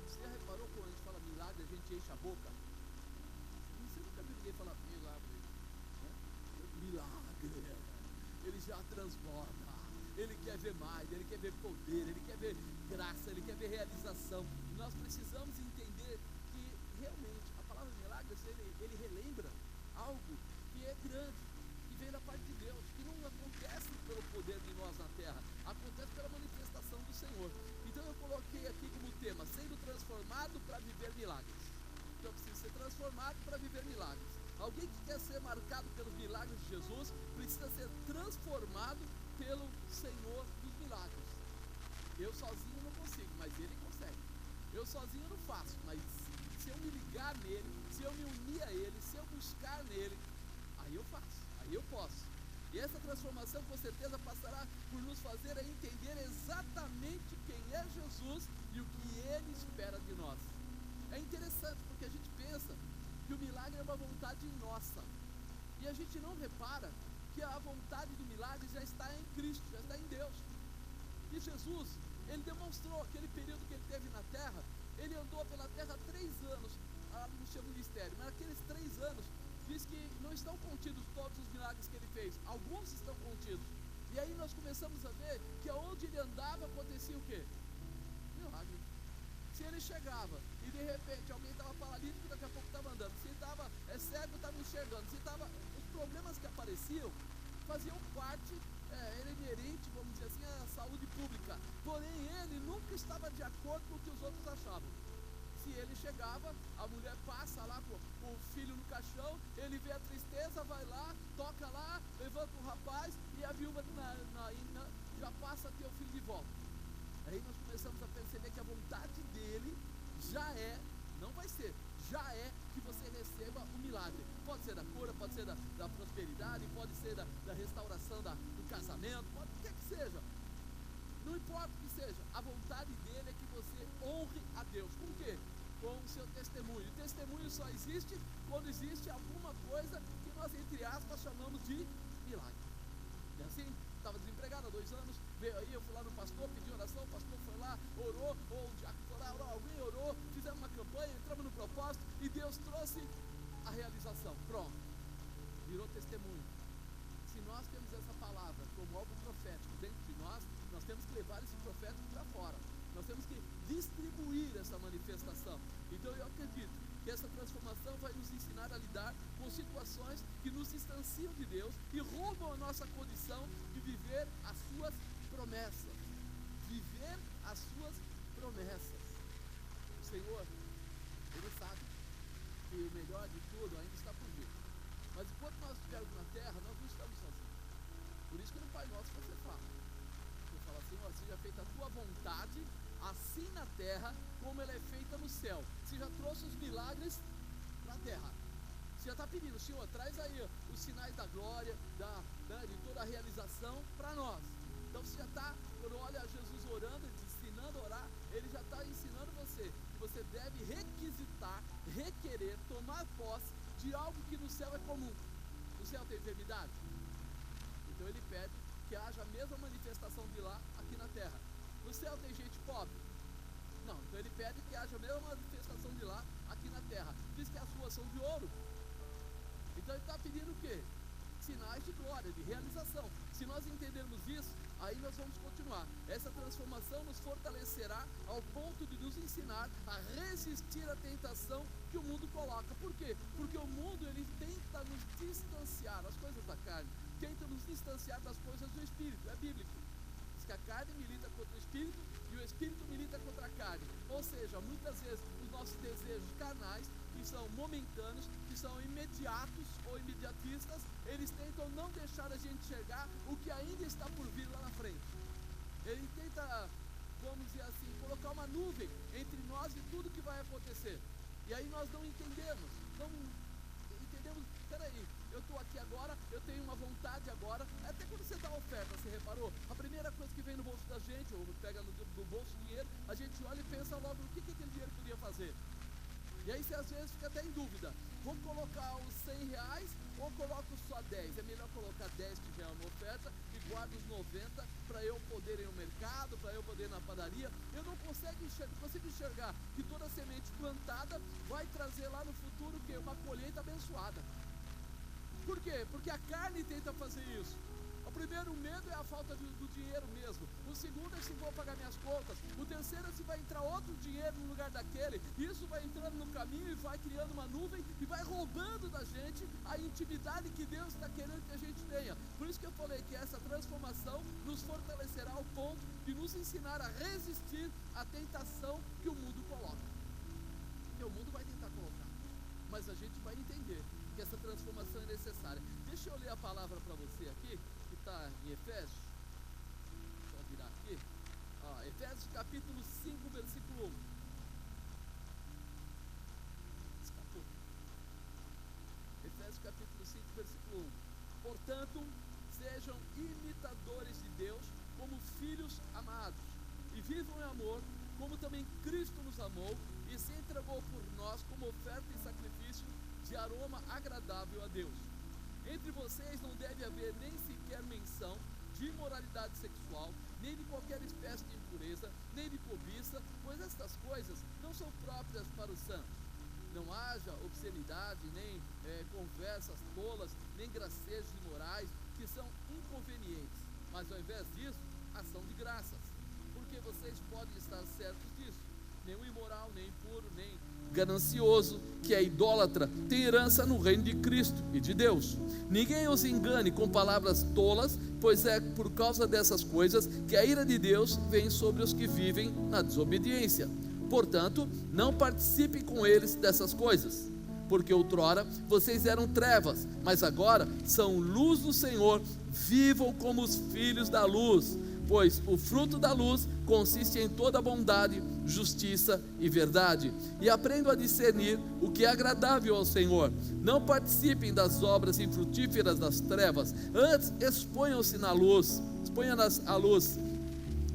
Você já reparou quando a gente fala milagre, a gente enche a boca? Você nunca viu ninguém falar milagre, né? Milagre, ele já transborda, ele quer ver mais, ele quer ver poder, ele quer ver graça, ele quer ver realização. E nós precisamos entender que realmente a palavra milagres, ele relembra algo que é grande, que vem da parte de Deus, que não acontece pelo poder de nós na terra, acontece pela manifestação do Senhor. Então eu coloquei aqui como tema, sendo transformado para viver milagres. Então eu preciso ser transformado para viver milagres. Alguém que quer ser marcado pelos milagres de Jesus, precisa ser transformado pelo Senhor dos milagres. Eu sozinho não consigo, mas Ele consegue. Eu sozinho não faço, mas se eu me ligar nele, se eu me unir a Ele, se eu buscar nele, aí eu faço, aí eu posso. E essa transformação com certeza passará por nos fazer a entender exatamente quem é Jesus e o que Ele espera de nós. É interessante porque a gente pensa que o milagre é uma vontade nossa, e a gente não repara que a vontade do milagre já está em Cristo, já está em Deus. E Jesus, ele demonstrou aquele período que ele teve na terra, ele andou pela terra 3 anos no seu ministério, mas naqueles 3 anos, diz que não estão contidos todos os milagres que ele fez, alguns estão contidos. E aí nós começamos a ver que aonde ele andava acontecia o quê? Milagre. Se ele chegava e de repente alguém estava paralítico, daqui a pouco estava andando. Se estava cego, estava enxergando. Se estava, os problemas que apareciam faziam parte, era inerente, vamos dizer assim, à saúde pública. Porém, ele nunca estava de acordo com o que os outros achavam. Se ele chegava, a mulher passa lá com o filho no caixão, ele vê a tristeza, vai lá, toca lá, levanta o rapaz e a viúva já passa a ter o filho de volta. Aí nós começamos a perceber que a vontade dele já é, não vai ser, já é que você receba o milagre. Pode ser da cura, pode ser da prosperidade, pode ser da restauração do casamento, pode o que é que seja. Não importa o que seja, a vontade dele é que você honre a Deus. Com o quê? Com o seu testemunho. O testemunho só existe quando existe alguma coisa que nós, entre aspas, chamamos de milagre. É assim? Estava desempregado há 2 anos, veio aí, eu fui lá no pastor, pedi oração, o pastor foi lá, orou, ou o diácono foi lá, alguém orou, fizemos uma campanha, entramos no propósito e Deus trouxe a realização. Pronto, virou testemunho. Se nós temos essa palavra como algo profético dentro de nós, nós temos que levar esse profético para fora. Nós temos que distribuir essa manifestação. Então eu acredito que essa transformação vai nos ensinar a lidar com situações que nos distanciam de Deus e roubam a nossa condição de viver as suas promessas. Viver as suas promessas. O Senhor, Ele sabe que o melhor de tudo ainda está por vir. Mas enquanto nós estivermos na terra, nós não estamos sozinhos. Por isso que no Pai Nosso você fala. Você fala assim, ó, seja feita a tua vontade, assim na terra, como ela é feita no céu. Você já trouxe os milagres para a terra. Você já está pedindo, Senhor, traz aí os sinais da glória, de toda a realização para nós. Então você já está, quando olha Jesus orando, ensinando a orar, Ele já está ensinando você que você deve requisitar, requerer, tomar posse de algo que no céu é comum. No céu tem enfermidade? Então Ele pede que haja a mesma manifestação de lá aqui na terra. No céu tem gente pobre? Não, então Ele pede que haja a mesma manifestação de lá aqui na terra. Diz que as ruas são de ouro. Então Ele está pedindo o quê? Sinais de glória, de realização. Se nós entendermos isso, aí nós vamos continuar. Essa transformação nos fortalecerá ao ponto de nos ensinar a resistir à tentação que o mundo coloca. Por quê? Porque o mundo, ele tenta nos distanciar, as coisas da carne, tenta nos distanciar das coisas do Espírito, é bíblico. Diz que a carne milita contra o Espírito e o Espírito milita contra a carne. Ou seja, muitas vezes os nossos desejos carnais, que são momentâneos, que são imediatos ou imediatistas, eles tentam não deixar a gente enxergar o que ainda está por vir lá na frente. Ele tenta, vamos dizer assim, colocar uma nuvem entre nós e tudo que vai acontecer. E aí nós não entendemos, peraí, eu estou aqui agora, eu tenho uma vontade agora. Até quando você dá oferta, você reparou? A primeira coisa que vem no bolso da gente, ou pega no bolso o dinheiro, a gente olha e pensa logo no que aquele dinheiro podia fazer. E aí você às vezes fica até em dúvida, vou colocar os R$100 ou coloco só 10? É melhor colocar 10 que já é uma oferta e guarda os 90 para eu poder ir ao mercado, para eu poder ir na padaria. Eu não consigo enxergar que toda semente plantada vai trazer lá no futuro o quê? Uma colheita abençoada. Por quê? Porque a carne tenta fazer isso. O primeiro medo é a falta do dinheiro mesmo. O segundo é se vou pagar minhas contas. O terceiro é se vai entrar outro dinheiro no lugar daquele. Isso vai entrando no caminho e vai criando uma nuvem e vai roubando da gente a intimidade que Deus está querendo que a gente tenha. Por isso que eu falei que essa transformação nos fortalecerá ao ponto de nos ensinar a resistir à tentação que o mundo coloca. Porque o mundo vai tentar colocar, mas a gente vai entender que essa transformação é necessária. Deixa eu ler a palavra para você aqui, que está em Efésios. Vou virar aqui. Efésios capítulo 5, versículo 1. Escapou. Efésios capítulo 5, versículo 1. Portanto, sejam imitadores de Deus como filhos amados, e vivam em amor, como também Cristo nos amou e se entregou por nós como oferta e sacrifício de aroma agradável a Deus. Entre vocês não deve haver nem sequer menção de imoralidade sexual, nem de qualquer espécie de impureza, nem de cobiça, pois estas coisas não são próprias para os santos. Não haja obscenidade, nem conversas tolas, nem gracejos imorais, que são inconvenientes, mas ao invés disso, ação de graças, porque vocês podem estar certos disso. Nenhum imoral, nem impuro, nem ganancioso, que é idólatra, tem herança no reino de Cristo e de Deus. Ninguém os engane com palavras tolas, pois é por causa dessas coisas que a ira de Deus vem sobre os que vivem na desobediência. Portanto, não participem com eles dessas coisas, porque outrora vocês eram trevas, mas agora são luz do Senhor. Vivam como os filhos da luz, pois o fruto da luz consiste em toda bondade, justiça e verdade. E aprendam a discernir o que é agradável ao Senhor. Não participem das obras infrutíferas das trevas, antes exponham-se na luz, exponham-nas à luz,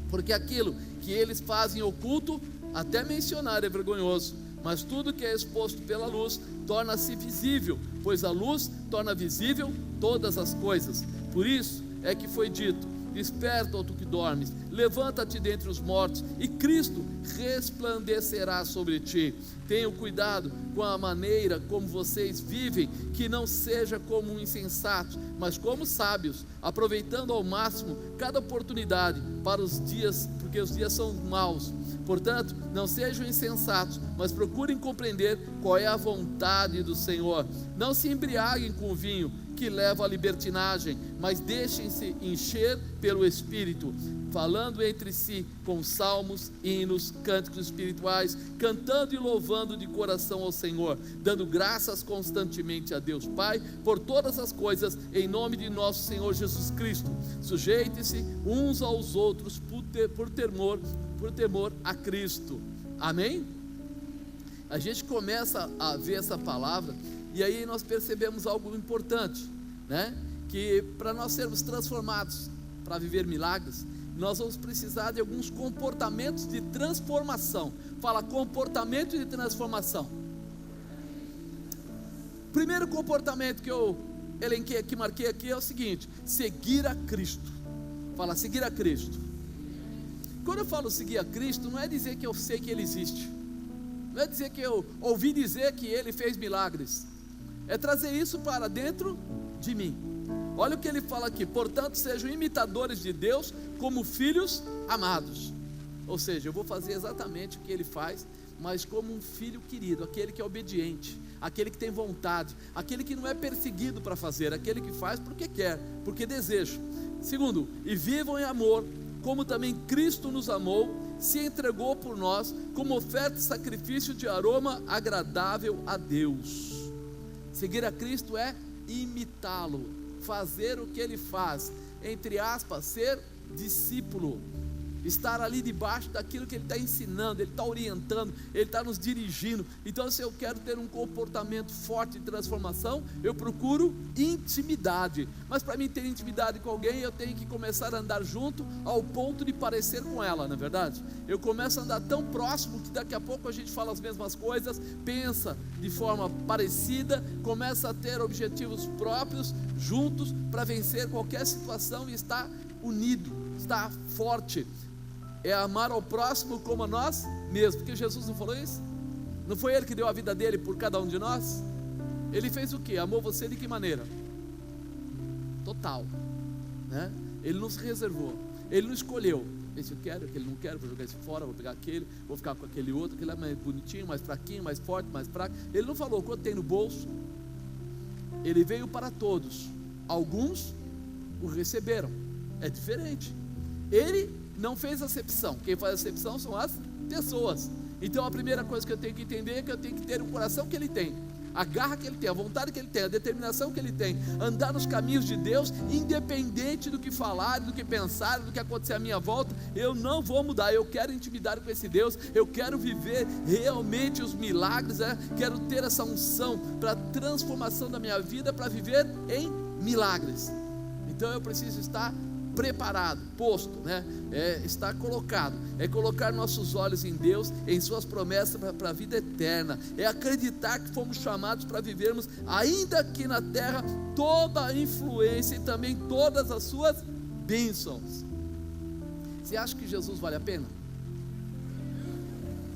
porque aquilo que eles fazem oculto, até mencionar é vergonhoso, mas tudo que é exposto pela luz torna-se visível, pois a luz torna visível todas as coisas. Por isso é que foi dito: desperta, ó tu que dormes, levanta-te dentre os mortos, e Cristo resplandecerá sobre ti. Tenham cuidado com a maneira como vocês vivem, que não seja como insensatos, mas como sábios, aproveitando ao máximo cada oportunidade para os dias, porque os dias são maus. Portanto, não sejam insensatos, mas procurem compreender qual é a vontade do Senhor. Não se embriaguem com vinho, que leva à libertinagem, mas deixem-se encher pelo Espírito, falando entre si com salmos, hinos, cânticos espirituais, cantando e louvando de coração ao Senhor, dando graças constantemente a Deus Pai por todas as coisas, em nome de nosso Senhor Jesus Cristo. Sujeitem-se uns aos outros por temor a Cristo. Amém? A gente começa a ver essa palavra e aí nós percebemos algo importante, né? Que para nós sermos transformados, para viver milagres, nós vamos precisar de alguns comportamentos de transformação. Fala, comportamento de transformação. Primeiro comportamento que eu elenquei aqui, marquei aqui, é o seguinte: seguir a Cristo. Fala, seguir a Cristo. Quando eu falo seguir a Cristo, não é dizer que eu sei que Ele existe, não é dizer que eu ouvi dizer que Ele fez milagres, é trazer isso para dentro de mim. Olha o que ele fala aqui: portanto sejam imitadores de Deus como filhos amados. Ou seja, eu vou fazer exatamente o que Ele faz, mas como um filho querido, aquele que é obediente, aquele que tem vontade, aquele que não é perseguido para fazer, aquele que faz porque quer, porque deseja. Segundo, e vivam em amor, como também Cristo nos amou, se entregou por nós como oferta e sacrifício de aroma agradável a Deus. Seguir a Cristo é imitá-lo, fazer o que Ele faz, entre aspas, ser discípulo. estar ali debaixo daquilo que Ele está ensinando, Ele está orientando, Ele está nos dirigindo. Então, se eu quero ter um comportamento forte de transformação, eu procuro intimidade. Mas para mim ter intimidade com alguém, eu tenho que começar a andar junto ao ponto de parecer com ela, não é verdade? Eu começo a andar tão próximo que daqui a pouco a gente fala as mesmas coisas, pensa de forma parecida, começa a ter objetivos próprios juntos para vencer qualquer situação e estar unido, estar forte. É amar ao próximo como a nós mesmos, porque Jesus não falou isso? Não foi Ele que deu a vida dele por cada um de nós? Ele fez o que? Amou você de que maneira? Total, né? Ele não se reservou, Ele não escolheu, esse eu quero, aquele não quero, vou jogar esse fora, vou pegar aquele, vou ficar com aquele outro, aquele é mais bonitinho, mais fraquinho, mais forte, mais fraco. Ele não falou quanto tem no bolso. Ele veio para todos, alguns o receberam, é diferente. Ele não fez acepção, quem faz acepção são as pessoas. Então a primeira coisa que eu tenho que entender é que eu tenho que ter o coração que Ele tem, a garra que Ele tem, a vontade que Ele tem, a determinação que Ele tem, andar nos caminhos de Deus, independente do que falar, do que pensar, do que acontecer à minha volta. Eu não vou mudar, eu quero intimidade com esse Deus, eu quero viver realmente os milagres, quero ter essa unção para a transformação da minha vida, para viver em milagres. Então eu preciso estar preparado, posto, né? Estar colocado, colocar nossos olhos em Deus, em suas promessas para a vida eterna, acreditar que fomos chamados para vivermos ainda aqui na terra toda a influência e também todas as suas bênçãos. Você acha que Jesus vale a pena?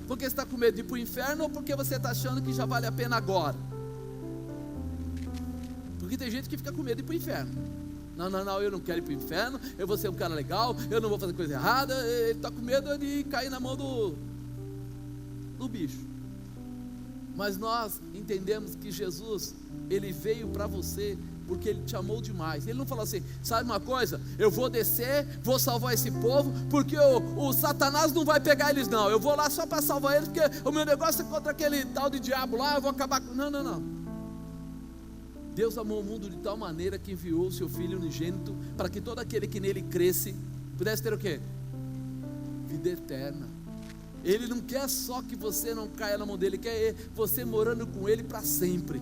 Porque você está com medo de ir para o inferno, ou porque você está achando que já vale a pena agora? Porque tem gente que fica com medo de ir para o inferno. Não, eu não quero ir para o inferno, eu vou ser um cara legal, eu não vou fazer coisa errada. Ele está com medo de cair na mão do bicho. Mas nós entendemos que Jesus, Ele veio para você porque Ele te amou demais. Ele não falou assim: sabe uma coisa, eu vou descer, vou salvar esse povo, porque o Satanás não vai pegar eles não, eu vou lá só para salvar eles, porque o meu negócio é contra aquele tal de diabo lá, eu vou acabar com... Não. Deus amou o mundo de tal maneira que enviou o seu Filho unigênito, para que todo aquele que nele cresce, pudesse ter o quê? Vida eterna. Ele não quer só que você não caia na mão dele, quer você morando com Ele para sempre,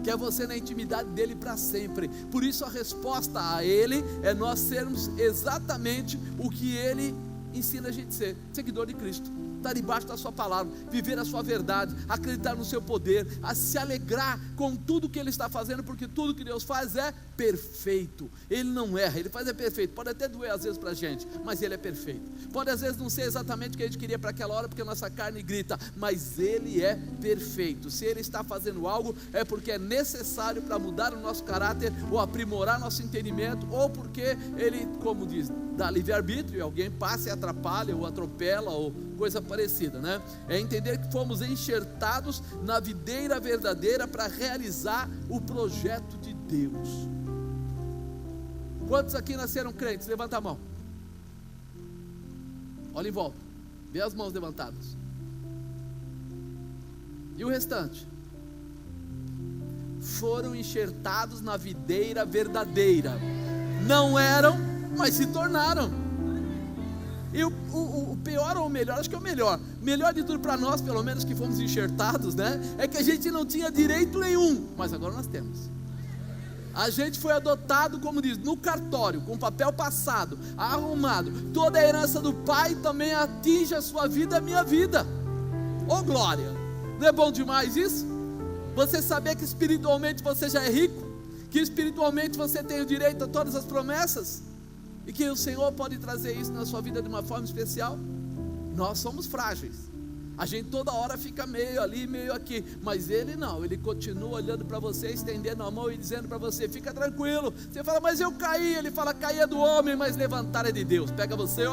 quer você na intimidade dele para sempre. Por isso a resposta a Ele é nós sermos exatamente o que Ele ensina a gente a ser: seguidor de Cristo, estar debaixo da sua palavra, viver a sua verdade, acreditar no seu poder, a se alegrar com tudo que Ele está fazendo, porque tudo que Deus faz é perfeito. Ele não erra, Ele faz é perfeito. Pode até doer às vezes para a gente, mas Ele é perfeito. Pode às vezes não ser exatamente o que a gente queria para aquela hora, porque a nossa carne grita, mas Ele é perfeito. Se Ele está fazendo algo, é porque é necessário para mudar o nosso caráter, ou aprimorar nosso entendimento, ou porque Ele, como diz, dá livre-arbítrio, alguém passa e atrapalha, ou atropela, ou coisa parecida, né? É entender que fomos enxertados na videira verdadeira para realizar o projeto de Deus. Quantos aqui nasceram crentes? Levanta a mão. Olha em volta, vê as mãos levantadas. E o restante? Foram enxertados na videira verdadeira. Não eram, mas se tornaram. E o pior ou o melhor, acho que é o melhor de tudo para nós, pelo menos que fomos enxertados, né? É que a gente não tinha direito nenhum, mas agora nós temos. A gente foi adotado, como diz, no cartório, com papel passado, arrumado. Toda a herança do Pai também atinge a sua vida, a minha vida. Oh glória! Não é bom demais isso? Você saber que espiritualmente você já é rico, que espiritualmente você tem o direito a todas as promessas, e que o Senhor pode trazer isso na sua vida de uma forma especial. Nós somos frágeis, a gente toda hora fica meio ali, meio aqui, mas Ele não, Ele continua olhando para você, estendendo a mão e dizendo para você: fica tranquilo. Você fala: mas eu caí. Ele fala: cair é do homem, mas levantar é de Deus. Pega você,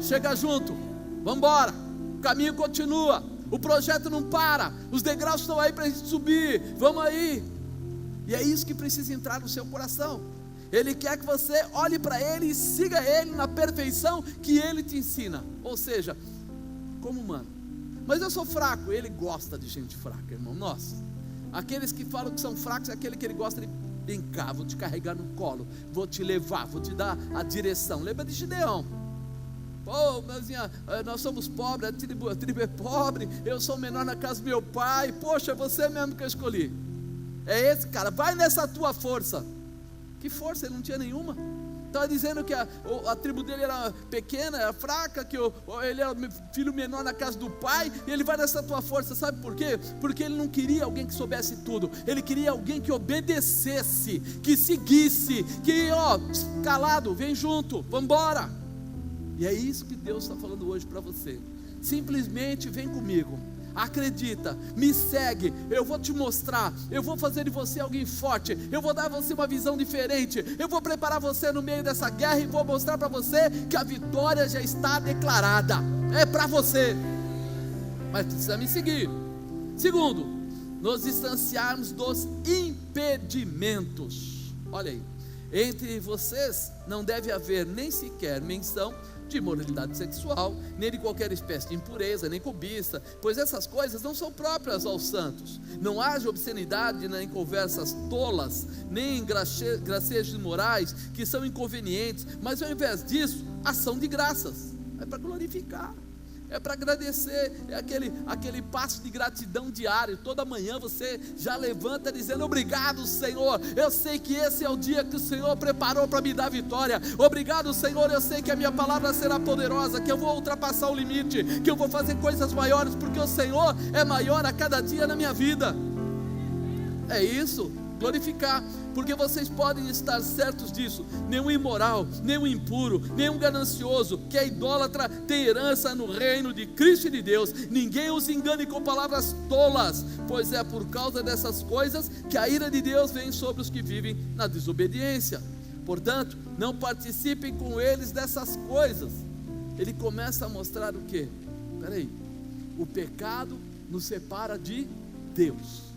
chega junto, vamos embora, o caminho continua, o projeto não para, os degraus estão aí para a gente subir, vamos aí. E é isso que precisa entrar no seu coração. Ele quer que você olhe para Ele e siga Ele na perfeição que Ele te ensina. Ou seja, como humano. Mas eu sou fraco. Ele gosta de gente fraca, irmão. Nossa, aqueles que falam que são fracos é aquele que Ele gosta de: vem cá, vou te carregar no colo, vou te levar, vou te dar a direção. Lembra de Gideão? nós somos pobres, a tribo é pobre, eu sou o menor na casa do meu pai, poxa, você mesmo que eu escolhi. É esse cara, vai nessa tua força. Que força? Ele não tinha nenhuma. Estava dizendo que a tribo dele era pequena, era fraca, que ele era filho menor na casa do pai, e ele vai nessa tua força, sabe por quê? Porque ele não queria alguém que soubesse tudo, ele queria alguém que obedecesse, que seguisse, que calado, vem junto, vamos embora. E é isso que Deus está falando hoje para você. Simplesmente vem comigo, acredita, me segue, eu vou te mostrar, eu vou fazer de você alguém forte, eu vou dar a você uma visão diferente, eu vou preparar você no meio dessa guerra e vou mostrar para você que a vitória já está declarada, é para você, mas precisa me seguir. Segundo, nos distanciarmos dos impedimentos. Olha aí, entre vocês não deve haver nem sequer menção de imoralidade sexual, nem de qualquer espécie de impureza, nem cobiça, pois essas coisas não são próprias aos santos. Não haja obscenidade nem conversas tolas, nem gracejos imorais que são inconvenientes, mas ao invés disso, ação de graças. É para glorificar, é para agradecer, é aquele passo de gratidão diário. Toda manhã você já levanta dizendo: obrigado, Senhor, eu sei que esse é o dia que o Senhor preparou para me dar vitória. Obrigado, Senhor, eu sei que a minha palavra será poderosa, que eu vou ultrapassar o limite, que eu vou fazer coisas maiores, porque o Senhor é maior a cada dia na minha vida. É isso, glorificar, porque vocês podem estar certos disso: nenhum imoral, nenhum impuro, nenhum ganancioso, que é idólatra, tem herança no reino de Cristo e de Deus. Ninguém os engane com palavras tolas, pois é por causa dessas coisas que a ira de Deus vem sobre os que vivem na desobediência. Portanto, não participem com eles dessas coisas. Ele começa a mostrar o quê? Peraí, o pecado nos separa de Deus.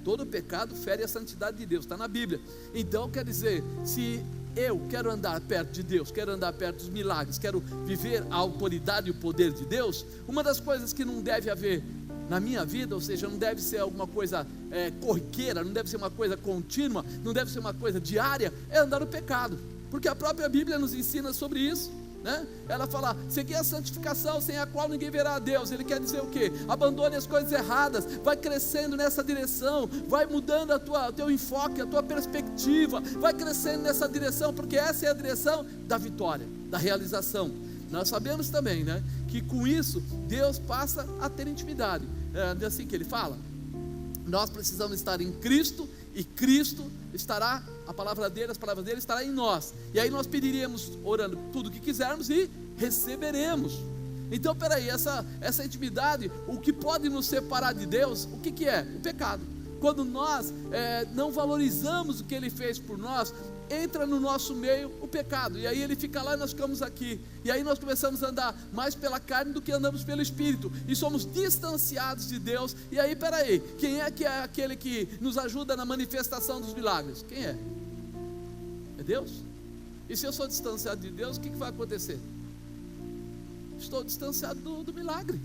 Todo pecado fere a santidade de Deus, está na Bíblia. Então quer dizer, se eu quero andar perto de Deus, quero andar perto dos milagres, quero viver a autoridade e o poder de Deus, uma das coisas que não deve haver na minha vida, ou seja, não deve ser alguma coisa corriqueira, não deve ser uma coisa contínua, não deve ser uma coisa diária, é andar no pecado, porque a própria Bíblia nos ensina sobre isso. Ela fala: seguir a santificação, sem a qual ninguém verá a Deus. Ele quer dizer o quê? Abandone as coisas erradas, vai crescendo nessa direção, vai mudando o teu enfoque, a tua perspectiva, vai crescendo nessa direção, porque essa é a direção da vitória, da realização. Nós sabemos também, que com isso Deus passa a ter intimidade. É assim que ele fala: nós precisamos estar em Cristo, e Cristo estará, as palavras dele estará em nós, e aí nós pediríamos, orando, tudo o que quisermos e receberemos. Então peraí, essa intimidade, o que pode nos separar de Deus, o que é? O pecado. Quando nós não valorizamos o que Ele fez por nós, entra no nosso meio o pecado, e aí ele fica lá e nós ficamos aqui, e aí nós começamos a andar mais pela carne do que andamos pelo Espírito, e somos distanciados de Deus. E aí peraí, quem é que é aquele que nos ajuda na manifestação dos milagres? Quem é? É Deus? E se eu sou distanciado de Deus, o que vai acontecer? Estou distanciado do milagre.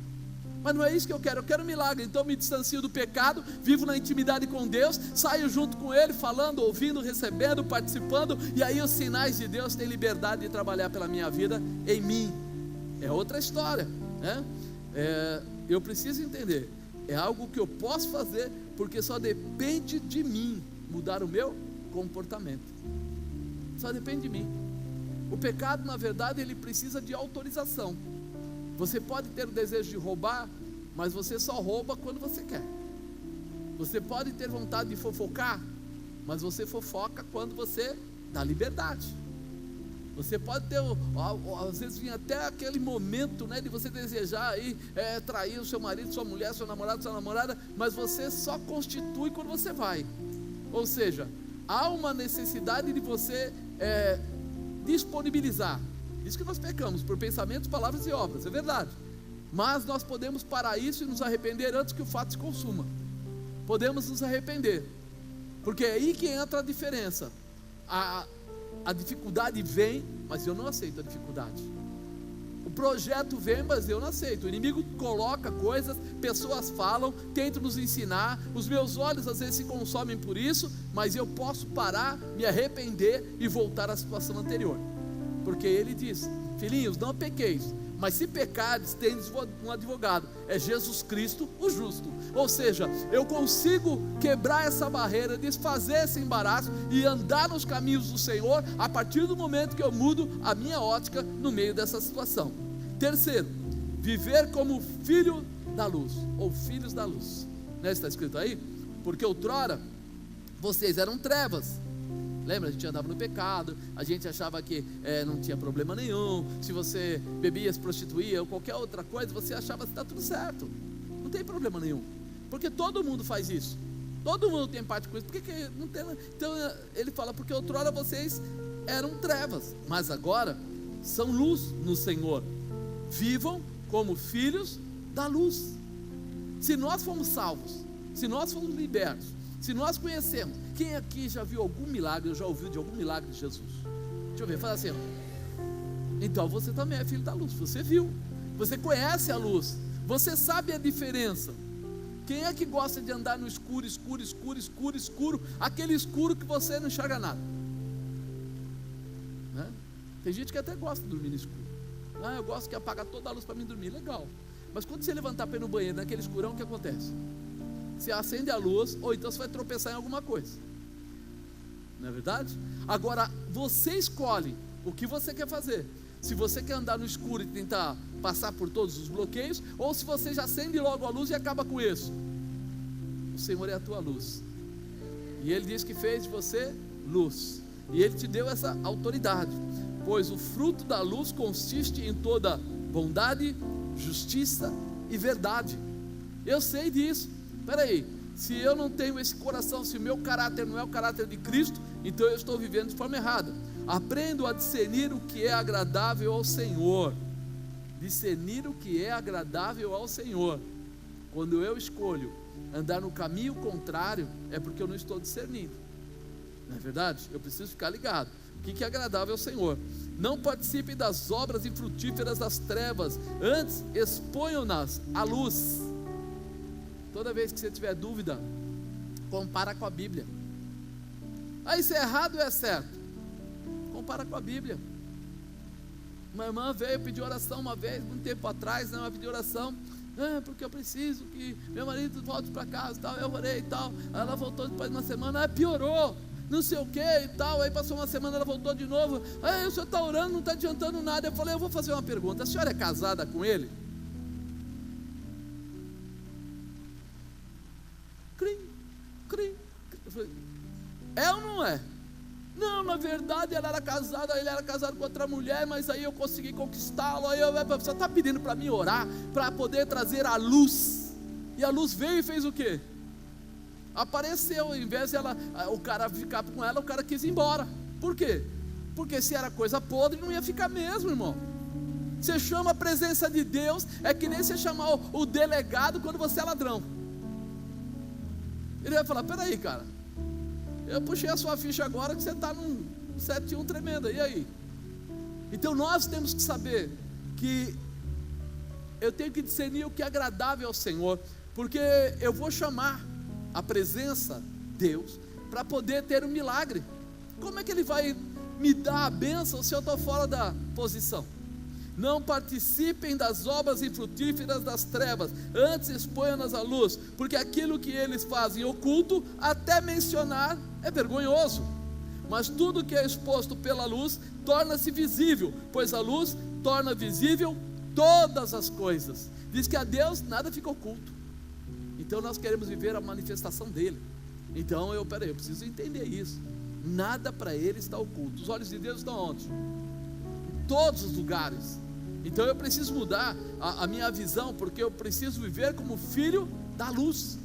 Mas não é isso que eu quero milagre. Então eu me distancio do pecado, vivo na intimidade com Deus, saio junto com Ele, falando, ouvindo, recebendo, participando, e aí os sinais de Deus têm liberdade de trabalhar pela minha vida, em mim. É outra história, eu preciso entender, é algo que eu posso fazer, porque só depende de mim mudar o meu comportamento. Só depende de mim. O pecado, na verdade, ele precisa de autorização. Você pode ter o desejo de roubar, mas você só rouba quando você quer. Você pode ter vontade de fofocar, mas você fofoca quando você dá liberdade. Você pode ter, às vezes vem até aquele momento, de você desejar aí, trair o seu marido, sua mulher, seu namorado, sua namorada, mas você só constitui quando você vai. Ou seja, há uma necessidade de você disponibilizar. Isso que nós pecamos, por pensamentos, palavras e obras, é verdade. Mas nós podemos parar isso e nos arrepender antes que o fato se consuma. Podemos nos arrepender, porque é aí que entra a diferença. A dificuldade vem, mas eu não aceito a dificuldade. O projeto vem, mas eu não aceito. O inimigo coloca coisas, pessoas falam, tentam nos ensinar, os meus olhos às vezes se consomem por isso, mas eu posso parar, me arrepender e voltar à situação anterior. Porque ele diz: filhinhos, não pequeis, mas se pecares, tendes um advogado, é Jesus Cristo, o justo. Ou seja, eu consigo quebrar essa barreira, desfazer esse embaraço e andar nos caminhos do Senhor a partir do momento que eu mudo a minha ótica no meio dessa situação. Terceiro, viver como filho da luz, ou filhos da luz, né? Está escrito aí, porque outrora vocês eram trevas. Lembra, a gente andava no pecado, a gente achava que não tinha problema nenhum. Se você bebia, se prostituía ou qualquer outra coisa, você achava que está tudo certo, não tem problema nenhum, porque todo mundo faz isso, todo mundo tem parte com isso. Por que não tem? Então ele fala, porque outrora vocês eram trevas, mas agora são luz no Senhor. Vivam como filhos da luz. Se nós fomos salvos, se nós fomos libertos, se nós conhecemos, quem aqui já viu algum milagre, ou já ouviu de algum milagre de Jesus? Deixa eu ver, fala assim. Então você também é filho da luz, você viu, você conhece a luz, você sabe a diferença. Quem é que gosta de andar no escuro, escuro, escuro, escuro, escuro, aquele escuro que você não enxerga nada, né? Tem gente que até gosta de dormir no escuro. Eu gosto que apaga toda a luz para mim dormir, legal. Mas quando você levantar para ir no banheiro, naquele escurão, o que acontece? Você acende a luz, ou então você vai tropeçar em alguma coisa, não é verdade? Agora, você escolhe o que você quer fazer. Se você quer andar no escuro e tentar passar por todos os bloqueios, ou se você já acende logo a luz e acaba com isso. O Senhor é a tua luz, e Ele diz que fez de você luz, e Ele te deu essa autoridade, pois o fruto da luz consiste em toda bondade, justiça e verdade. Eu sei disso. Peraí, se eu não tenho esse coração, se o meu caráter não é o caráter de Cristo, então eu estou vivendo de forma errada. Aprendo a discernir o que é agradável ao Senhor. Discernir o que é agradável ao Senhor. Quando eu escolho andar no caminho contrário, é porque eu não estou discernindo, não é verdade? Eu preciso ficar ligado. O que é agradável ao Senhor? Não participem das obras infrutíferas das trevas, antes exponham-nas à luz. Toda vez que você tiver dúvida, compara com a Bíblia. Isso é errado ou é certo? Compara com a Bíblia. Uma irmã veio pedir oração uma vez, muito tempo atrás, ela pediu oração, porque eu preciso que meu marido volte para casa e tal. Eu orei e tal, ela voltou depois de uma semana, piorou, não sei o que e tal. Aí passou uma semana, ela voltou de novo, o senhor está orando, não está adiantando nada. Eu falei, eu vou fazer uma pergunta, a senhora é casada com ele? É ou não é? Não, na verdade ela era casada, ele era casado com outra mulher, mas aí eu consegui conquistá-lo. Aí você está pedindo para mim orar, para poder trazer a luz, e a luz veio e fez o quê? Apareceu. Ao invés de o cara ficar com ela, o cara quis ir embora. Por quê? Porque se era coisa podre, não ia ficar mesmo, irmão. Você chama a presença de Deus, é que nem você chamar o delegado quando você é ladrão. Ele vai falar, peraí cara, eu puxei a sua ficha agora que você está num 7-1 tremendo, e aí? Então nós temos que saber que eu tenho que discernir o que é agradável ao Senhor, porque eu vou chamar a presença de Deus para poder ter um milagre. Como é que Ele vai me dar a bênção se eu estou fora da posição? Não participem das obras infrutíferas das trevas, antes exponham-nas à luz, porque aquilo que eles fazem oculto, até mencionar, é vergonhoso. Mas tudo que é exposto pela luz torna-se visível, pois a luz torna visível todas as coisas. Diz que a Deus nada fica oculto. Então nós queremos viver a manifestação dele. Então eu preciso entender isso. Nada para Ele está oculto. Os olhos de Deus estão onde? Em todos os lugares. Então eu preciso mudar a minha visão, porque eu preciso viver como filho da luz.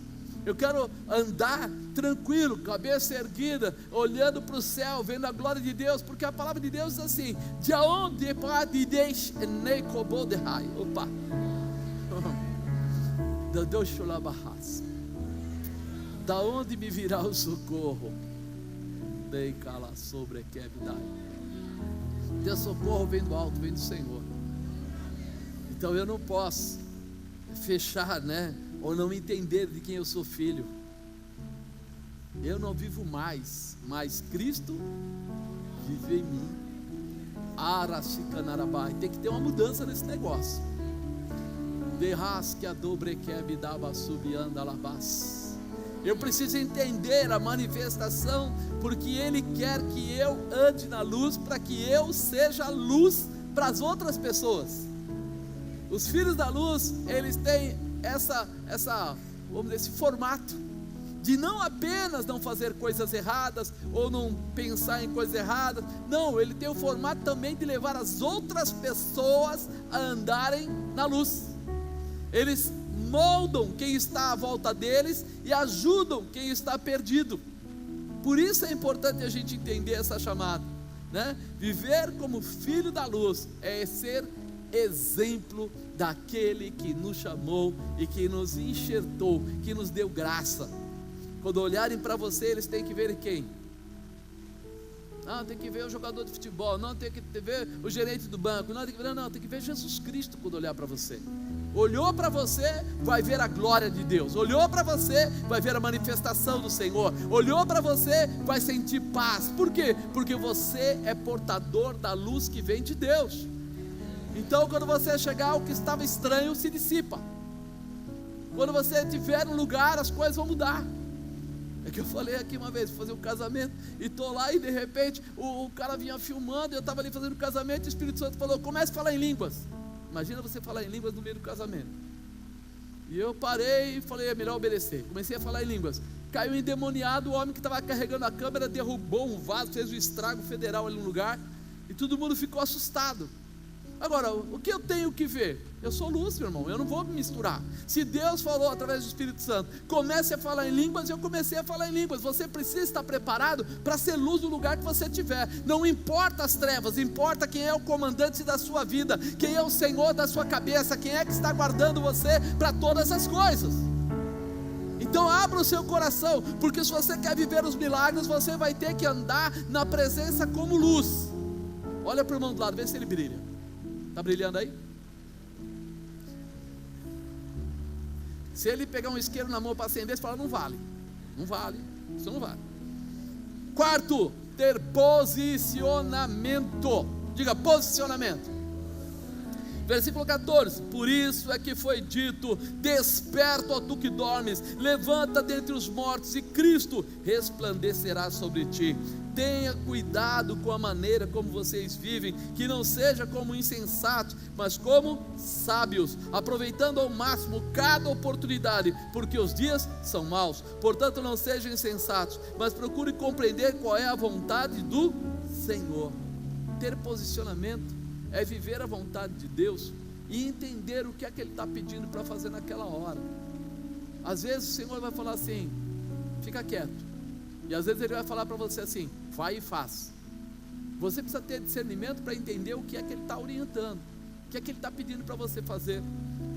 Eu quero andar tranquilo, cabeça erguida, olhando para o céu, vendo a glória de Deus, porque a palavra de Deus diz assim: de onde pode deixar nem cobo de raio. Opa, da onde me virá o socorro? Dei cala sobre que é verdade. Teu socorro vem do alto, vem do Senhor. Então eu não posso fechar, ou não entender de quem eu sou filho. Eu não vivo mais, mas Cristo vive em mim. Arasicanarabai. Tem que ter uma mudança nesse negócio. Derrasque a dobrequebe dava subianda alabás. Eu preciso entender a manifestação, porque Ele quer que eu ande na luz, para que eu seja luz para as outras pessoas. Os filhos da luz, eles têm vamos dizer, esse formato de não apenas não fazer coisas erradas, ou não pensar em coisas erradas. Não, ele tem o formato também de levar as outras pessoas a andarem na luz. Eles moldam quem está à volta deles e ajudam quem está perdido. Por isso é importante a gente entender essa chamada, né? Viver como filho da luz é ser exemplo daquele que nos chamou e que nos enxertou, que nos deu graça. Quando olharem para você, eles têm que ver quem? Não, tem que ver o jogador de futebol, não, tem que ver o gerente do banco, não, tem que ver Jesus Cristo quando olhar para você. Olhou para você, vai ver a glória de Deus. Olhou para você, vai ver a manifestação do Senhor. Olhou para você, vai sentir paz. Por quê? Porque você é portador da luz que vem de Deus. Então quando você chegar, o que estava estranho se dissipa. Quando você estiver no lugar, as coisas vão mudar. É que eu falei aqui uma vez, fazer um casamento, e estou lá e de repente o cara vinha filmando, eu estava ali fazendo o casamento, e o Espírito Santo falou: comece a falar em línguas. Imagina você falar em línguas no meio do casamento. E eu parei e falei: é melhor obedecer. Comecei a falar em línguas. Caiu endemoniado, o homem que estava carregando a câmera derrubou um vaso, fez um estrago federal ali no lugar, e todo mundo ficou assustado. Agora, o que eu tenho que ver? Eu sou luz, meu irmão, eu não vou me misturar. Se Deus falou através do Espírito Santo, comece a falar em línguas, eu comecei a falar em línguas. Você precisa estar preparado para ser luz no lugar que você estiver. Não importa as trevas, importa quem é o comandante da sua vida, quem é o Senhor da sua cabeça, quem é que está guardando você para todas as coisas. Então abra o seu coração, porque se você quer viver os milagres, você vai ter que andar na presença como luz. Olha para o irmão do lado, vê se ele brilha. Está brilhando aí? Se ele pegar um isqueiro na mão para acender, você fala: não vale, não vale, isso não vale. Quarto, ter posicionamento. Diga: posicionamento. Versículo 14: por isso é que foi dito: desperta, ó tu que dormes, levanta dentre os mortos, e Cristo resplandecerá sobre ti. Tenha cuidado com a maneira como vocês vivem, que não seja como insensatos, mas como sábios, aproveitando ao máximo cada oportunidade, porque os dias são maus. Portanto, não sejam insensatos, mas procure compreender qual é a vontade do Senhor. Ter posicionamento é viver a vontade de Deus e entender o que é que Ele está pedindo para fazer naquela hora. Às vezes o Senhor vai falar assim: fica quieto. E às vezes Ele vai falar para você assim: vai e faz. Você precisa ter discernimento para entender o que é que Ele está orientando, o que é que Ele está pedindo para você fazer.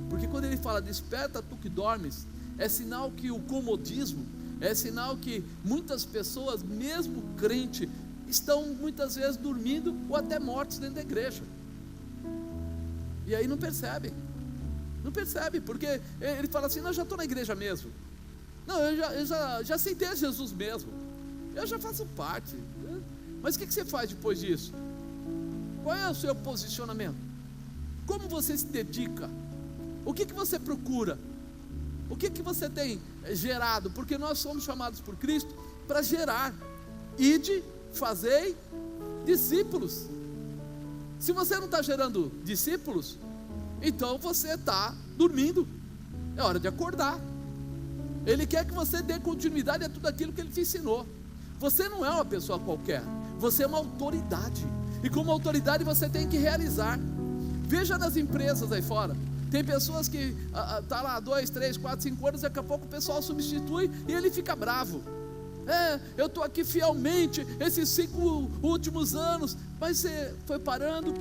Porque quando Ele fala: desperta tu que dormes, é sinal que o comodismo, é sinal que muitas pessoas, mesmo crente, estão muitas vezes dormindo ou até mortos dentro da igreja. E aí não percebem, porque ele fala assim: não, eu já estou na igreja mesmo, não, eu já aceitei Jesus mesmo, eu já faço parte. Mas o que você faz depois disso? Qual é o seu posicionamento? Como você se dedica? O que você procura? O que você tem gerado? Porque nós somos chamados por Cristo para gerar. Ide, fazei discípulos. Se você não está gerando discípulos, então você está dormindo. É hora de acordar. Ele quer que você dê continuidade a tudo aquilo que Ele te ensinou. Você não é uma pessoa qualquer, você é uma autoridade, e como autoridade você tem que realizar. Veja nas empresas aí fora, tem pessoas que está lá 2, 3, 4, 5 anos, daqui a pouco o pessoal substitui e ele fica bravo. Eu estou aqui fielmente esses 5 últimos anos, mas você foi parando,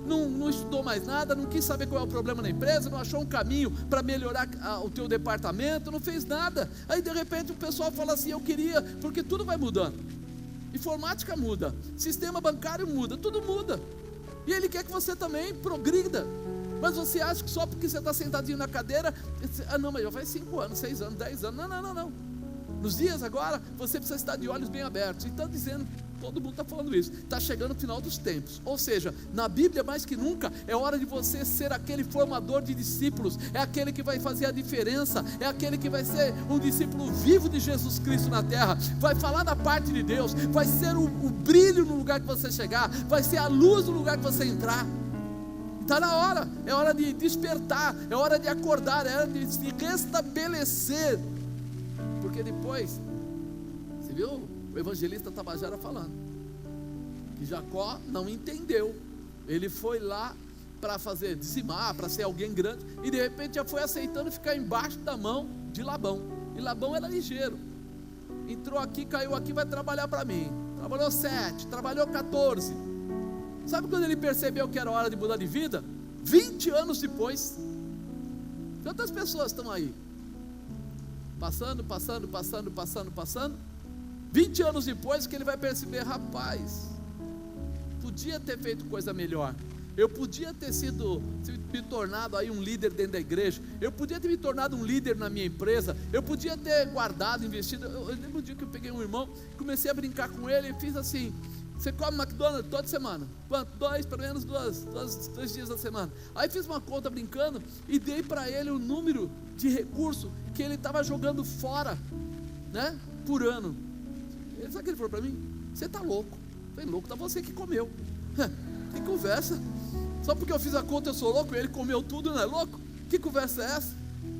não estudou mais nada, não quis saber qual é o problema na empresa, não achou um caminho para melhorar o teu departamento, não fez nada. Aí de repente o pessoal fala assim: eu queria, porque tudo vai mudando, informática muda, sistema bancário muda, tudo muda, e Ele quer que você também progrida. Mas você acha que só porque você está sentadinho na cadeira, não, mas já faz 5 anos, 6 anos, 10 anos, não. nos dias agora, você precisa estar de olhos bem abertos. E está dizendo, todo mundo está falando isso, está chegando o final dos tempos. Ou seja, na Bíblia mais que nunca, é hora de você ser aquele formador de discípulos, é aquele que vai fazer a diferença, é aquele que vai ser um discípulo vivo de Jesus Cristo na terra, vai falar da parte de Deus, vai ser o brilho no lugar que você chegar, vai ser a luz no lugar que você entrar. Está na hora, é hora de despertar, é hora de acordar, é hora de se restabelecer, porque depois, você viu o evangelista Tabajara falando, que Jacó não entendeu, ele foi lá para fazer, dizimar, para ser alguém grande, e de repente já foi aceitando ficar embaixo da mão de Labão, e Labão era ligeiro, entrou aqui, caiu aqui, vai trabalhar para mim, trabalhou 7, trabalhou 14, sabe quando ele percebeu que era hora de mudar de vida? 20 anos depois. Quantas pessoas estão aí? Passando, 20 anos depois que ele vai perceber, rapaz, podia ter feito coisa melhor, eu podia ter me tornado aí um líder dentro da igreja, eu podia ter me tornado um líder na minha empresa, eu podia ter guardado, investido. Eu lembro um dia que eu peguei um irmão, comecei a brincar com ele e fiz assim: você come McDonald's toda semana? Quanto? Pelo menos dois dias da semana. Aí fiz uma conta brincando e dei para ele o número de recurso que ele estava jogando fora, né, por ano. Sabe o que ele falou para mim? Você está louco. Eu falei, louco, tá você que comeu. Que conversa? Só porque eu fiz a conta eu sou louco e ele comeu tudo, não é louco? Que conversa é essa?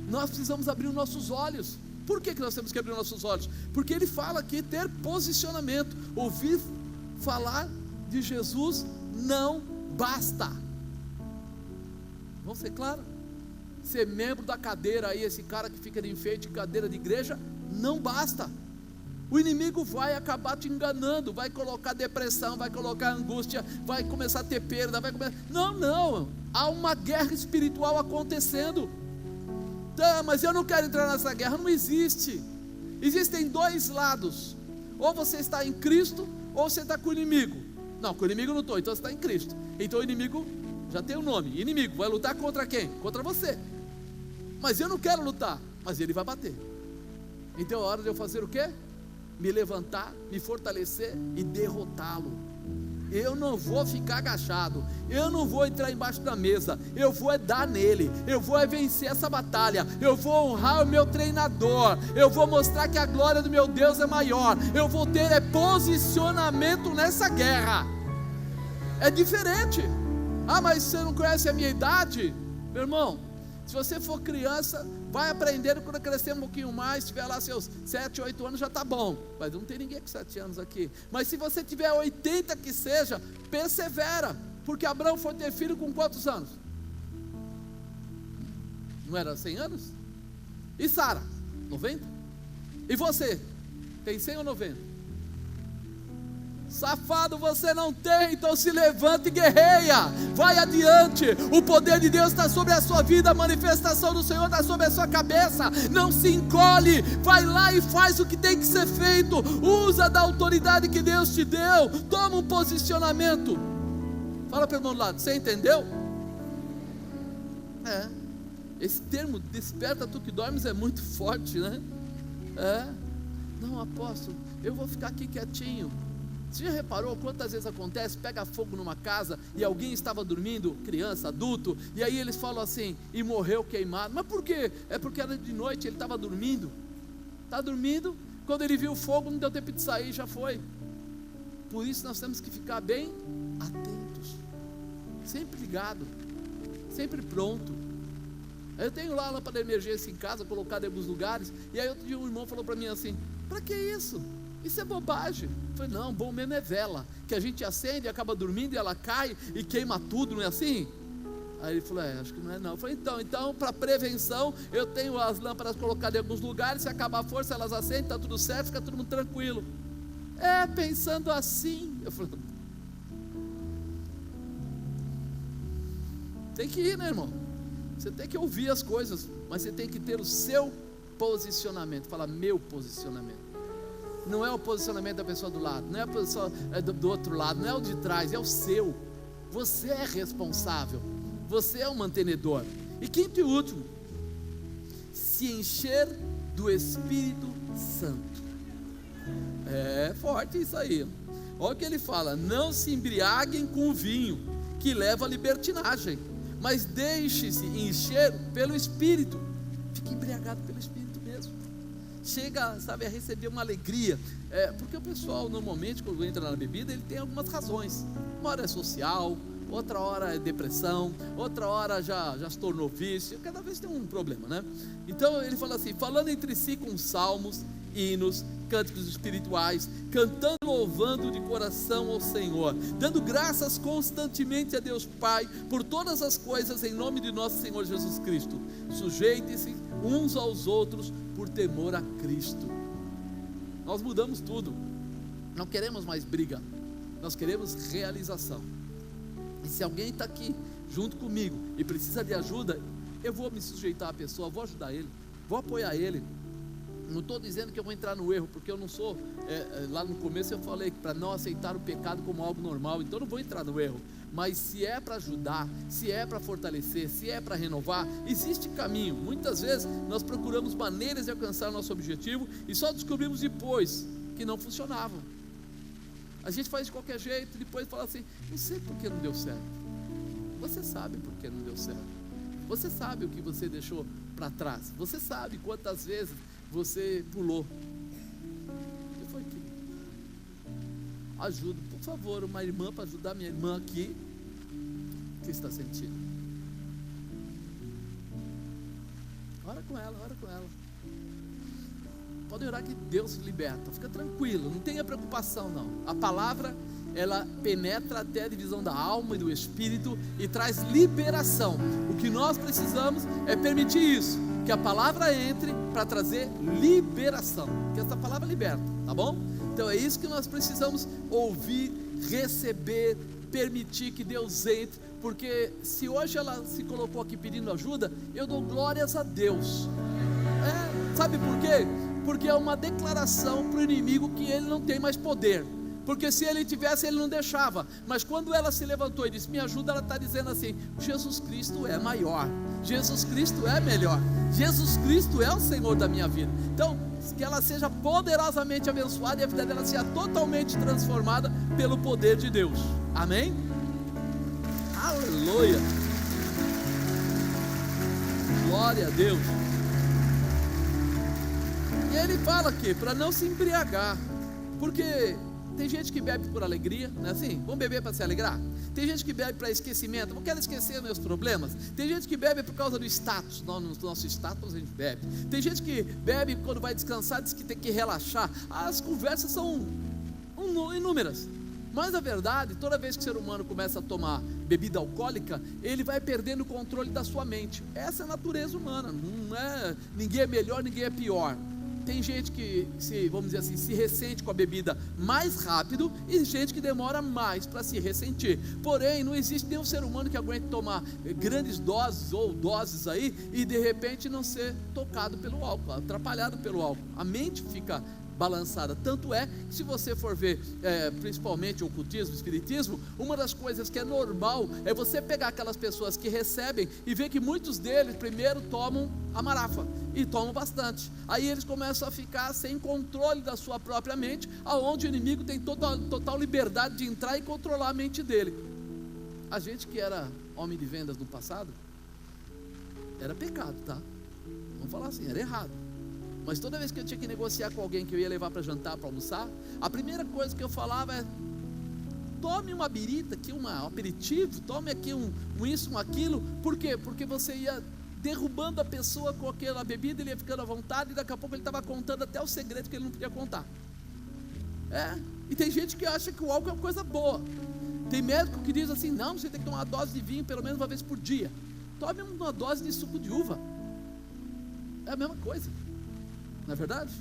Nós precisamos abrir os nossos olhos. Por que nós temos que abrir os nossos olhos? Porque ele fala aqui, ter posicionamento. Ouvir falar de Jesus não basta. Vamos ser claros? Ser membro da cadeira aí, esse cara que fica de enfeite em cadeira de igreja, não basta. O inimigo vai acabar te enganando, vai colocar depressão, vai colocar angústia, vai começar a ter perda, não, há uma guerra espiritual acontecendo. Tá, mas eu não quero entrar nessa guerra. Não existe. Existem dois lados: ou você está em Cristo, ou você está com o inimigo. Não, com o inimigo não estou, então você está em Cristo. Então o inimigo já tem o nome, inimigo, vai lutar contra quem? Contra você. Mas eu não quero lutar, mas ele vai bater. Então é hora de eu fazer o quê? Me levantar, me fortalecer e derrotá-lo. Eu não vou ficar agachado, eu não vou entrar embaixo da mesa, eu vou dar nele, eu vou vencer essa batalha, eu vou honrar o meu treinador, eu vou mostrar que a glória do meu Deus é maior, eu vou ter posicionamento nessa guerra. É diferente. Ah, mas você não conhece a minha idade? Meu irmão, se você for criança, vai aprendendo. Quando crescer um pouquinho mais, tiver lá seus 7, 8 anos, já está bom. Mas não tem ninguém com 7 anos aqui. Mas se você tiver 80 que seja, persevera. Porque Abraão foi ter filho com quantos anos? Não era 100 anos? E Sara? 90? E você? Tem 100 ou 90? Safado você não tem, então se levanta e guerreia, vai adiante, o poder de Deus está sobre a sua vida, a manifestação do Senhor está sobre a sua cabeça, não se encolhe, vai lá e faz o que tem que ser feito, usa da autoridade que Deus te deu, toma um posicionamento. Fala para o irmão do lado, você entendeu? Esse termo, desperta tu que dormes, é muito forte, né? Não, apóstolo, eu vou ficar aqui quietinho. Você já reparou quantas vezes acontece, pega fogo numa casa e alguém estava dormindo, criança, adulto, e aí eles falam assim, e morreu queimado. Mas por quê? É porque era de noite, ele estava dormindo. Está dormindo, quando ele viu o fogo, não deu tempo de sair, já foi. Por isso nós temos que ficar bem atentos, sempre ligado, sempre pronto. Eu tenho lá a lâmpada de emergência em casa, colocada em alguns lugares, e aí outro dia um irmão falou para mim assim, para que isso? Isso é bobagem. Eu falei, não, bom mesmo é vela, que a gente acende e acaba dormindo e ela cai e queima tudo, não é assim? Aí ele falou, acho que não é não. Eu falei, então para prevenção, eu tenho as lâmpadas colocadas em alguns lugares, se acabar a força elas acendem, está tudo certo, fica todo mundo tranquilo. Pensando assim, eu falei, tem que ir, né, irmão? Você tem que ouvir as coisas, mas você tem que ter o seu posicionamento. Fala, meu posicionamento. Não é o posicionamento da pessoa do lado, não é a pessoa do outro lado, não é o de trás, é o seu. Você é responsável, você é o mantenedor. E quinto e último, se encher do Espírito Santo. É forte isso aí. Olha o que ele fala: não se embriaguem com o vinho, que leva à libertinagem, mas deixe-se encher pelo Espírito. Fique embriagado pelo Espírito mesmo. Chega, sabe, a receber uma alegria. Porque o pessoal normalmente, quando entra na bebida, ele tem algumas razões. Uma hora é social, outra hora é depressão, outra hora já se tornou vício. Cada vez tem um problema, né? Então ele fala assim: falando entre si com salmos, hinos, cânticos espirituais, cantando, louvando de coração ao Senhor, dando graças constantemente a Deus Pai por todas as coisas, em nome de nosso Senhor Jesus Cristo. Sujeitem-se uns aos outros por temor a Cristo. Nós mudamos tudo. Não queremos mais briga, nós queremos realização. E se alguém está aqui junto comigo e precisa de ajuda, eu vou me sujeitar à pessoa, vou ajudar ele, vou apoiar ele. Não estou dizendo que eu vou entrar no erro, porque eu não sou, lá no começo eu falei que para não aceitar o pecado como algo normal, então eu não vou entrar no erro. Mas se é para ajudar, se é para fortalecer, se é para renovar, existe caminho. Muitas vezes nós procuramos maneiras de alcançar o nosso objetivo e só descobrimos depois que não funcionavam. A gente faz de qualquer jeito, depois fala assim: não sei por que não deu certo. Você sabe por que não deu certo. Você sabe o que você deixou para trás. Você sabe quantas vezes você pulou. O que foi aquilo? Ajuda, por favor, uma irmã para ajudar minha irmã aqui. O que está sentindo? Ora com ela, ora com ela. Pode orar que Deus liberta. Fica tranquilo, não tenha preocupação não. A palavra, ela penetra até a divisão da alma e do espírito e traz liberação. O que nós precisamos é permitir isso, que a palavra entre para trazer liberação, que essa palavra liberta, tá bom? Então é isso que nós precisamos ouvir, receber, permitir que Deus entre, porque se hoje ela se colocou aqui pedindo ajuda, eu dou glórias a Deus. Sabe por quê? Porque é uma declaração para o inimigo que ele não tem mais poder. Porque se ele tivesse, ele não deixava. Mas quando ela se levantou e disse: me ajuda, ela está dizendo assim: Jesus Cristo é maior, Jesus Cristo é melhor, Jesus Cristo é o Senhor da minha vida. Então, que ela seja poderosamente abençoada e a vida dela seja totalmente transformada pelo poder de Deus. Amém? Aleluia! Glória a Deus. E ele fala aqui, para não se embriagar, porque tem gente que bebe por alegria, não é assim? Vamos beber para se alegrar? Tem gente que bebe para esquecimento, não quero esquecer meus problemas. Tem gente que bebe por causa do status, no nosso status a gente bebe. Tem gente que bebe quando vai descansar, diz que tem que relaxar. As conversas são inúmeras. Mas a verdade, toda vez que o ser humano começa a tomar bebida alcoólica, ele vai perdendo o controle da sua mente. Essa é a natureza humana, não é, ninguém é melhor, ninguém é pior. Tem gente que, vamos dizer assim, se ressente com a bebida mais rápido e gente que demora mais para se ressentir. Porém, não existe nenhum ser humano que aguente tomar grandes doses ou doses aí e de repente não ser tocado pelo álcool, atrapalhado pelo álcool. A mente fica balançada. Tanto é que, se você for ver principalmente o ocultismo, o espiritismo, uma das coisas que é normal é você pegar aquelas pessoas que recebem e ver que muitos deles primeiro tomam a marafa e tomam bastante. Aí eles começam a ficar sem controle da sua própria mente, aonde o inimigo tem total liberdade de entrar e controlar a mente dele. A gente que era homem de vendas no passado, era pecado, tá? Vamos falar assim, era errado. Mas toda vez que eu tinha que negociar com alguém que eu ia levar para jantar, para almoçar, a primeira coisa que eu falava é: tome uma birita aqui, um aperitivo, tome aqui um isso, um aquilo. Por quê? Porque você ia derrubando a pessoa com aquela bebida, ele ia ficando à vontade e daqui a pouco ele estava contando até o segredo que ele não podia contar. E tem gente que acha que o álcool é uma coisa boa. Tem médico que diz assim: não, você tem que tomar uma dose de vinho pelo menos uma vez por dia. Tome uma dose de suco de uva. É a mesma coisa, não é verdade?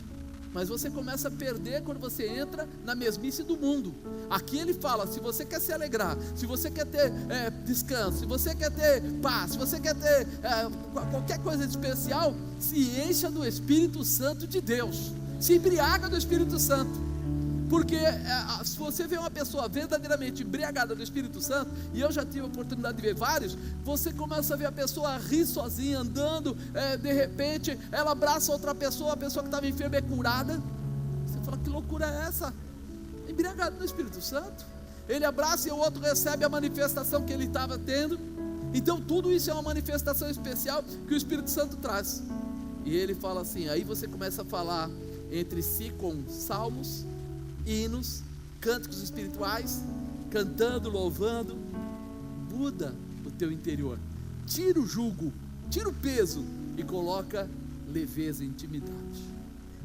Mas você começa a perder quando você entra na mesmice do mundo. Aqui ele fala: se você quer se alegrar, se você quer ter descanso, se você quer ter paz, se você quer ter qualquer coisa de especial, se encha do Espírito Santo de Deus, se embriaga do Espírito Santo. Porque se você vê uma pessoa verdadeiramente embriagada do Espírito Santo, e eu já tive a oportunidade de ver vários, você começa a ver a pessoa rir sozinha, andando, de repente ela abraça outra pessoa, a pessoa que estava enferma é curada. Você fala, que loucura é essa? Embriagado no Espírito Santo. Ele abraça e o outro recebe a manifestação que ele estava tendo. Então tudo isso é uma manifestação especial que o Espírito Santo traz. E ele fala assim, aí você começa a falar entre si com salmos, hinos, cânticos espirituais, cantando, louvando. Muda o teu interior, tira o jugo, tira o peso e coloca leveza, intimidade,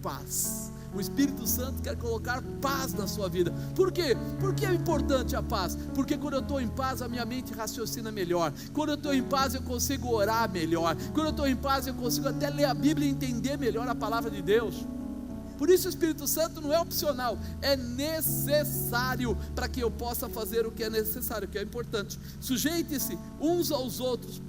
paz. O Espírito Santo quer colocar paz na sua vida. Por quê? Porque é importante a paz. Porque quando eu estou em paz, a minha mente raciocina melhor. Quando eu estou em paz, eu consigo orar melhor. Quando eu estou em paz, eu consigo até ler a Bíblia e entender melhor a palavra de Deus. Por isso o Espírito Santo não é opcional, é necessário para que eu possa fazer o que é necessário, o que é importante. Sujeite-se uns aos outros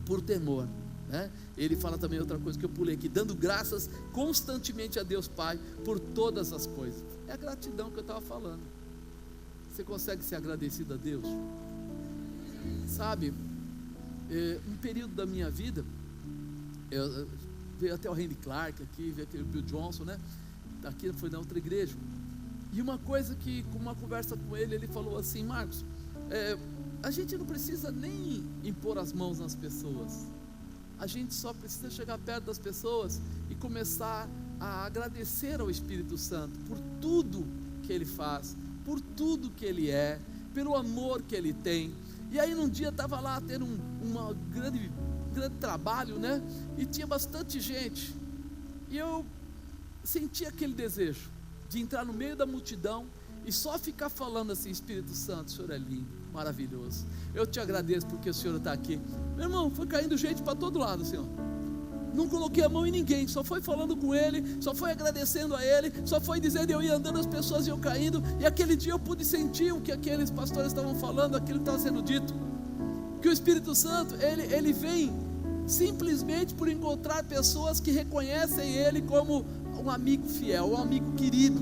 por temor, né? Ele fala também outra coisa que eu pulei aqui, dando graças constantemente a Deus Pai por todas as coisas. É a gratidão que eu estava falando. Você consegue ser agradecido a Deus? Sabe, um período da minha vida, veio até o Randy Clark aqui, veio aquele Bill Johnson, né? Aqui foi na outra igreja. E uma coisa que, com uma conversa com ele, ele falou assim, Marcos, a gente não precisa nem impor as mãos nas pessoas. A gente só precisa chegar perto das pessoas e começar a agradecer ao Espírito Santo por tudo que ele faz, por tudo que ele é, pelo amor que ele tem. E aí num dia estava lá tendo um grande trabalho, né? E tinha bastante gente. E eu senti aquele desejo de entrar no meio da multidão e só ficar falando assim, Espírito Santo, o Senhor é lindo, maravilhoso. Eu te agradeço porque o Senhor está aqui. Meu irmão, foi caindo gente para todo lado, Senhor. Não coloquei a mão em ninguém, só foi falando com ele, só foi agradecendo a ele, só foi dizendo, eu ia andando, as pessoas iam caindo. E aquele dia eu pude sentir o que aqueles pastores estavam falando, aquilo que estava sendo dito. Que o Espírito Santo, ele vem simplesmente por encontrar pessoas que reconhecem ele como um amigo fiel, um amigo querido.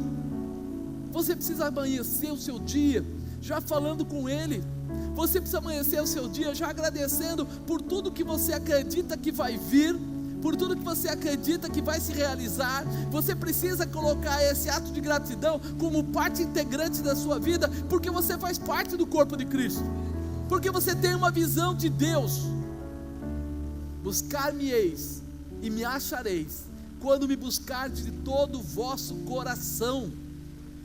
Você precisa amanhecer o seu dia já falando com ele. Você precisa amanhecer o seu dia já agradecendo por tudo que você acredita que vai vir, por tudo que você acredita que vai se realizar. Você precisa colocar esse ato de gratidão como parte integrante da sua vida, porque você faz parte do corpo de Cristo, porque você tem uma visão de Deus. Buscar-me-eis e me achareis, quando me buscardes de todo o vosso coração.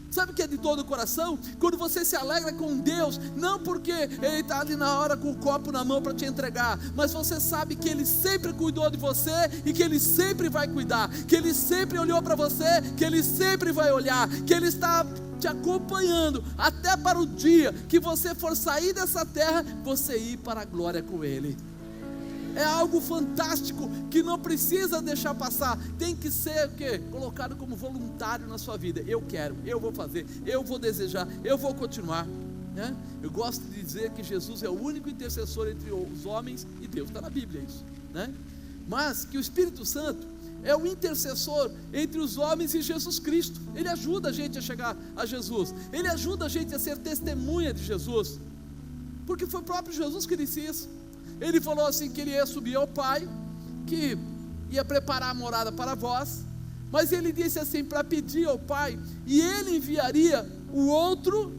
Sabe o que é de todo o coração? Quando você se alegra com Deus, não porque Ele está ali na hora com o copo na mão para te entregar, mas você sabe que Ele sempre cuidou de você e que Ele sempre vai cuidar, que Ele sempre olhou para você, que Ele sempre vai olhar, que Ele está te acompanhando até para o dia que você for sair dessa terra, você ir para a glória com Ele. É algo fantástico que não precisa deixar passar. Tem que ser o quê? Colocado como voluntário na sua vida. Eu quero, eu vou fazer, eu vou desejar, eu vou continuar, né? Eu gosto de dizer que Jesus é o único intercessor entre os homens e Deus. Está na Bíblia isso, né? Mas que o Espírito Santo é o intercessor entre os homens e Jesus Cristo. Ele ajuda a gente a chegar a Jesus. Ele ajuda a gente a ser testemunha de Jesus, porque foi o próprio Jesus que disse isso. Ele falou assim que ele ia subir ao Pai, que ia preparar a morada para vós, mas ele disse assim, para pedir ao Pai, e ele enviaria o outro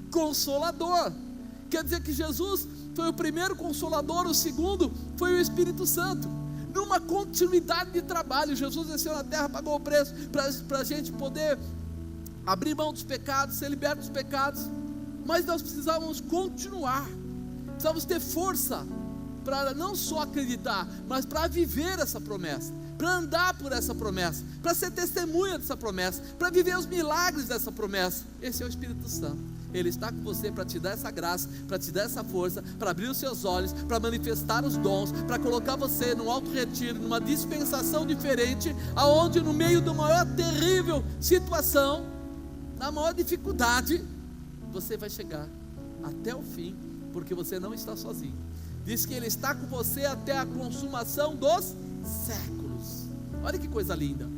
Consolador. Quer dizer que Jesus foi o primeiro Consolador, o segundo foi o Espírito Santo. Numa continuidade de trabalho, Jesus desceu na terra, pagou o preço para a gente poder abrir mão dos pecados, ser liberto dos pecados, mas nós precisávamos continuar. Precisamos ter força para não só acreditar, mas para viver essa promessa, para andar por essa promessa, para ser testemunha dessa promessa, para viver os milagres dessa promessa. Esse é o Espírito Santo. Ele está com você para te dar essa graça, para te dar essa força, para abrir os seus olhos, para manifestar os dons, para colocar você num alto retiro, numa dispensação diferente, aonde no meio da maior terrível situação, na maior dificuldade, você vai chegar até o fim, porque você não está sozinho. Diz que Ele está com você até a consumação dos séculos. Olha que coisa linda.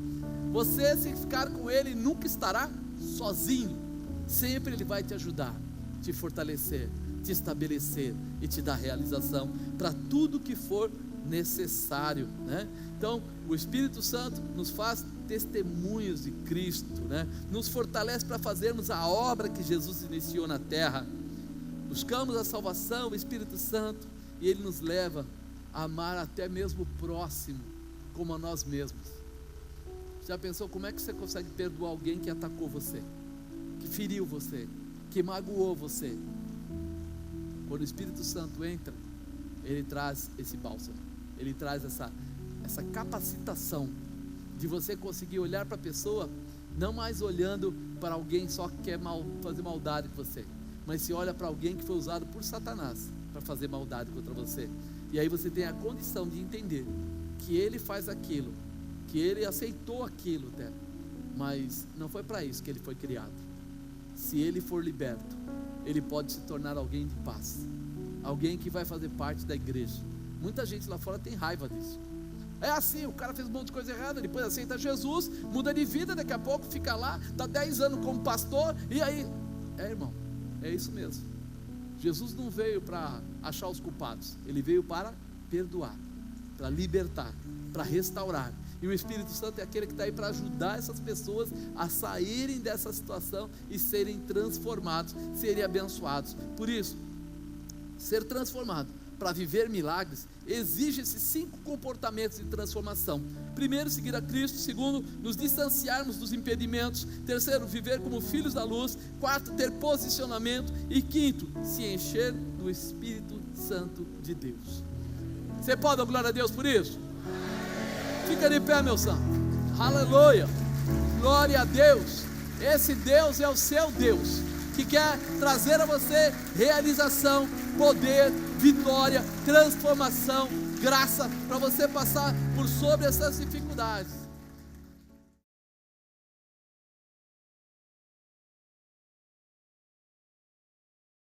Você, se ficar com Ele, nunca estará sozinho. Sempre Ele vai te ajudar, te fortalecer, te estabelecer e te dar realização para tudo que for necessário, né? Então o Espírito Santo nos faz testemunhos de Cristo, né? Nos fortalece para fazermos a obra que Jesus iniciou na terra. Buscamos a salvação, o Espírito Santo, e Ele nos leva a amar até mesmo o próximo como a nós mesmos. Já pensou como é que você consegue perdoar alguém que atacou você, que feriu você, que magoou você? Quando o Espírito Santo entra, Ele traz esse bálsamo, Ele traz essa capacitação de você conseguir olhar para a pessoa, não mais olhando para alguém só que quer fazer maldade com você, mas se olha para alguém que foi usado por Satanás para fazer maldade contra você. E aí você tem a condição de entender que ele faz aquilo, que ele aceitou aquilo até, mas não foi para isso que ele foi criado. Se ele for liberto, ele pode se tornar alguém de paz, alguém que vai fazer parte da igreja. Muita gente lá fora tem raiva disso. É assim, o cara fez um monte de coisa errada, depois aceita Jesus, muda de vida, daqui a pouco fica lá, está 10 anos como pastor, e aí, irmão, é isso mesmo. Jesus não veio para achar os culpados, Ele veio para perdoar, para libertar, para restaurar. E o Espírito Santo é aquele que está aí para ajudar essas pessoas a saírem dessa situação e serem transformados, serem abençoados. Por isso, ser transformado para viver milagres exige esses 5 comportamentos de transformação. Primeiro, seguir a Cristo. Segundo, nos distanciarmos dos impedimentos. Terceiro, viver como filhos da luz. Quarto, ter posicionamento. E quinto, se encher do Espírito Santo de Deus. Você pode dar glória a Deus por isso? Fica de pé, meu santo. Aleluia, glória a Deus. Esse Deus é o seu Deus, que quer trazer a você realização, poder, vitória, transformação, graça, para você passar por sobre essas dificuldades.